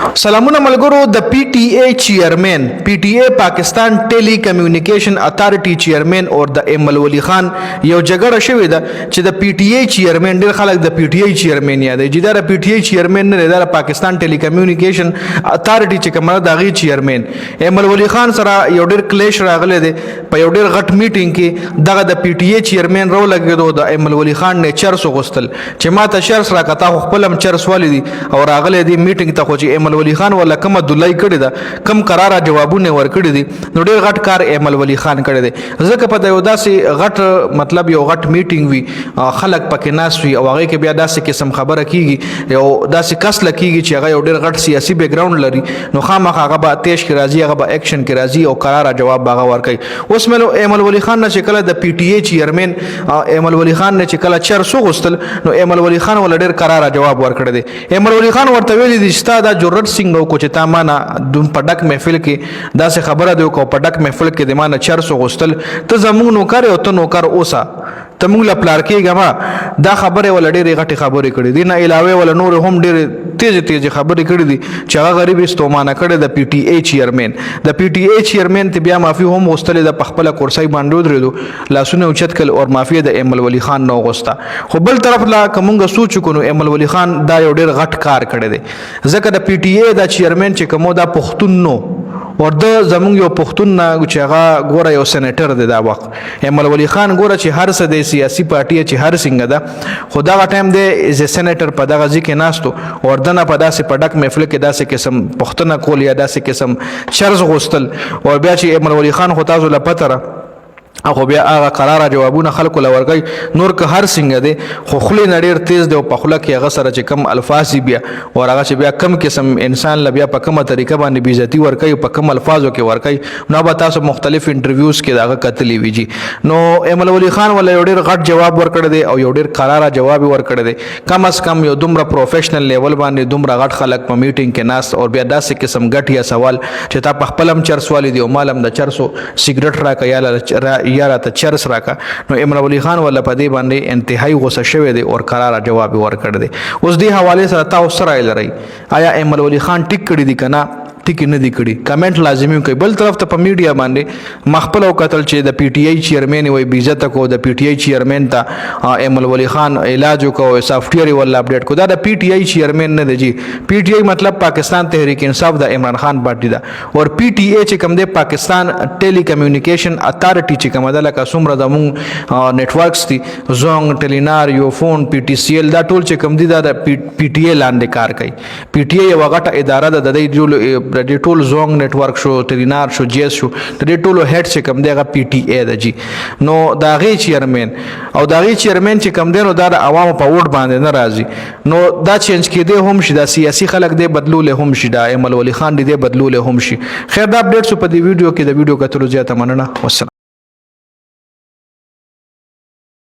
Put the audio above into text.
سلامونه ملګرو د پی ټی ای چیرمن پی ټی ای پاکستان ټیلی کمیونیکیشن اتھارټي چیرمن او د ایمل ولی خان یو جګړه شوې ده چې د پی ټی ای چیرمن ډېر خلک د پی ټی ای چیرمن یادوي چې دا د پی ټی ای چیرمن نه دی دا د پاکستان ټیلی کمیونیکیشن اتھارټي چې کومه د هغې چیرمن ایمل ولی خان سره یو ډېر کلیش راغلی دی په یو ډېر غټ میټینګ کې دغه د پی ټی ای چیرمن راولګېدو د ایمل ولی خان نه چرس وغوښتل چې ما ته چرس راکړه تا خو خپل هم چرس والی دي او راغلی دی میټینګ ته خو چې ایمل ولی خان ولا کومه دلای کړی ده کم قراره جوابونه ورکړي دي نو ډېر غټ کار ایمل ولی خان کړی دی ځکه په یو داسې غټ مطلب یو غټ میټینګ وي خلک پکې ناست وي او هغې کې بیا داسې قسم خبره کېږي یو داسې کس لکېږي چې هغه یو ډېر غټ سیاسي بیکګراوند لري نو خامخا هغه به تیش کې راځي هغه به ایکشن کې راځي او قراره جواب به هغه ورکوي اوس مې ایمل ولی خان نه چې کله د پی ټی ای چیرمن ایمل ولی خان نه چې کله چرس وغوښتل نو ایمل ولی خان ولا ډېر قراره جواب ورکړی دی ایمل ولی خان ورته ویلي دي چې ستا دا جرأت څنګه وکړو چې تا مانه دوم په ډک محفل کې داسې خبره دی وکړو په ډک محفل کې د مانه چرس وغوښتل ته زموږ نوکر او ته نوکر اوسه ته موږ له پلار کېږه ما دا خبرې ولا ډېرې غټې خبرې کړي دي نه علاوه ولا نور هم ډېرې تیزې خبرې کړي دي چې هغه غریب استومانه کړی د پی ټی ای چیرمن د پی ټی ای چیرمن ته بیا معافي هم وغوښتلې ده په خپله کورسۍ باندې ودرېدو لاسونه اوچت کړل او معافي د ایمل ولی خان نه وغوښته خو بل طرف لا که موږ سوچ وکړو نو ایمل ولی خان دا یو ډېر غټ کار کړی دی ځکه د پی ټی ای دا چیرمن چې کومو دا پښتون نو ورده زمونږ یو پښتون نه چې هغه ګوره یو سینیټر دی دا وخت ایمل ولی خان ګوره چې هر څه دی سیاسي پارټي چې هر څنګه ده خو دغه ټایم دی ایز ا سینیټر په دغه ځای کې ناستو ورده نه په داسې په ډک محفل کې داسې قسم پوښتنه کول یا داسې قسم چرس غوښتل او بیا چې ایمل ولی خان خو تاسو له پته خو بیا هغه قراره جوابونه خلکو له ورکوي نور که هر څنګه دی خو خولې نه ډېر تیز دی او په خوله کې هغه سره چې کم الفاظ دي بیا او هغه چې بیا کم قسم انسان له بیا په کومه طریقه باندې بېعزتي ورکوي په کم الفاظو کې ورکوي نو به تاسو مختلف انټرویوز کې د هغه کتلي وي جي نو ایمل ولی خان ولا یو ډېر غټ جواب ورکړی دی او یو ډېر قراره جواب یې ورکړی دی کم از کم یو دومره پروفیشنل لیول باندې دومره غټ خلک په میټینګ کې ناست او بیا داسې قسم غټ یا سوال چې تا په خپل هم چرس والی دی او مال هم د چرسو سیګرټ راکړه یا راته چرس راکا نو ایمل ولی خان ولا په دې باندې انتهایی غوسه شوی دی او قراره جواب ورکړ دی اوس دې حواله سره تاسو سره لري آیا ایمل ولی خان ټیک کړی دی کنه ټیک نه دی کړی کمنټ لازمي کوي بل طرف ته په میډیا باندې مخبل او قتل چې د پی ټی ای چیرمن وي بیزت کو د پی ټی ای چیرمن ته ایمل ولی خان علاج کو سافټویر ول اپډیټ کو دا د پی ټی ای چیرمن نه دی جی پی ټی ای مطلب پاکستان تحریک انصاف د عمران خان پارټي دا او پی ټی ای چې کوم دی پاکستان ټیلی کمیونیکیشن اتھارټي چې کوم ده لکه څومره زموږ نیټورکس دي زونګ ټیلینار یوفون پی ټی سی ایل دا ټول چې کوم دي دا د پی ټی ای لاندې کار کوي پی ټی ای یو غټه اداره ده د دې د دې ټول زونګ نیټورک شو ټرینار شو جیس شو د دې ټولو هیډ چې کوم دی هغه پی ټی ای ده جی نو د هغې چیرمن او د هغې چیرمن چې کوم دی نو دا د عوامو په ووټ باندې نه راځي نو دا چینج کېدی هم شي دا سیاسي خلک دی بدلولی هم شي دا ایمل ولی خان دی بدلولی هم شي خیر دا اپډیټ شو په دې ویډیو کې د ویډیو کتلو زیاته مننه والسلام